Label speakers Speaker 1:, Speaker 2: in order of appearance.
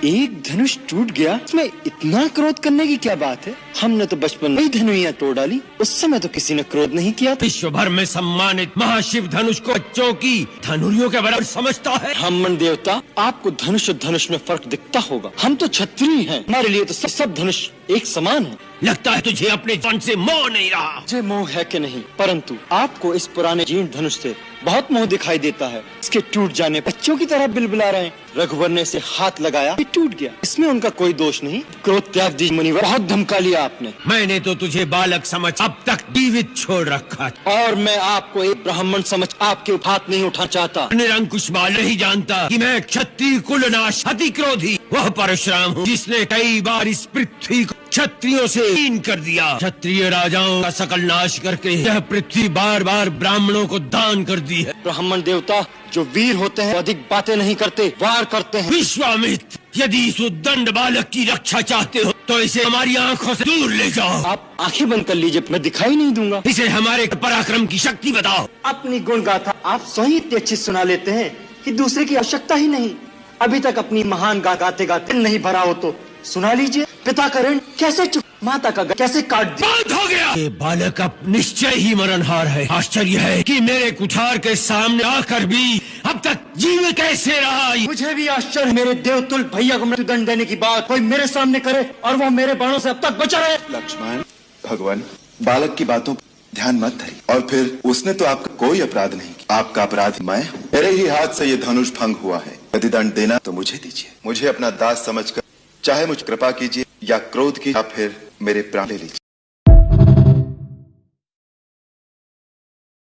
Speaker 1: एक धनुष टूट गया, इसमें इतना क्रोध करने की क्या बात है? हमने तो बचपन में ही धनुइयाँ तोड़ डाली, उस समय तो किसी ने क्रोध नहीं किया।
Speaker 2: विश्व भर में सम्मानित महाशिव धनुष को बच्चों की धनुरियों के बराबर समझता है।
Speaker 1: ब्राह्मण देवता, आपको धनुष और धनुष में फर्क दिखता होगा। हम तो क्षत्रिय हैं, हमारे लिए तो सब धनुष एक समान है।
Speaker 2: लगता है तुझे अपने जान से मोह नहीं रहा।
Speaker 1: मुझे मोह है कि नहीं, परंतु आपको इस पुराने जीर्ण धनुष से बहुत मोह दिखाई देता है। इसके टूट जाने बच्चों की तरह बिलबिला रहे हैं। रघुवर ने इसे हाथ लगाया, ये टूट गया, इसमें उनका कोई दोष नहीं। क्रोध त्याग दीजिए मुनिवर, बहुत धमका लिया आपने।
Speaker 2: मैंने तो तुझे बालक समझ अब तक जीवित छोड़ रखा,
Speaker 1: और मैं आपको एक ब्राह्मण समझ आपके हाथ नहीं उठा चाहता।
Speaker 2: निरंकुश बाल नहीं जानता कि मैं क्षत्रिय कुलनाश अति क्रोधी वह परशुराम हूँ, जिसने कई बार इस पृथ्वी को क्षत्रियों से हीन कर दिया। क्षत्रिय राजाओं का सकल नाश करके यह पृथ्वी बार बार ब्राह्मणों को दान कर दी है।
Speaker 1: ब्राह्मण देवता, जो वीर होते हैं अधिक बातें नहीं करते, वार करते हैं।
Speaker 2: विश्वामित्र, यदि इस उद्दंड बालक की रक्षा चाहते हो तो इसे हमारी आंखों से दूर ले जाओ।
Speaker 1: आप आंखें बंद कर लीजिए, मैं दिखाई नहीं दूंगा।
Speaker 2: इसे हमारे पराक्रम की शक्ति बताओ।
Speaker 1: अपनी गुण गाथा आप स्वयं इतनी अच्छी सुना लेते हैं कि दूसरे की आवश्यकता ही नहीं। अभी तक अपनी महान गाते गाते नहीं भरा हो तो सुना लीजिए। पिता का ऋण कैसे चुक, माता का कैसे काट दिया।
Speaker 2: बंद हो गया। ये बालक अब निश्चय ही मरणहार है। आश्चर्य है कि मेरे कुठार के सामने आकर भी अब तक जीवित कैसे रहा।
Speaker 1: मुझे भी आश्चर्य, मेरे देवतुल भैया को मृत्युदंड देने की बात कोई मेरे सामने करे और वो मेरे बाणों से अब तक बचा रहे।
Speaker 3: लक्ष्मण, भगवान, बालक की बातों पर ध्यान मत धरिए। और फिर उसने तो आपका कोई अपराध नहीं किया। आपका अपराध मैं हूँ। मेरे ही हाथ से ये धनुष भंग हुआ है। यदि दंड देना तो मुझे दीजिए। मुझे अपना दास समझकर चाहे मुझ कृपा कीजिए या क्रोध की, या फिर मेरे प्राण ले लीजिए।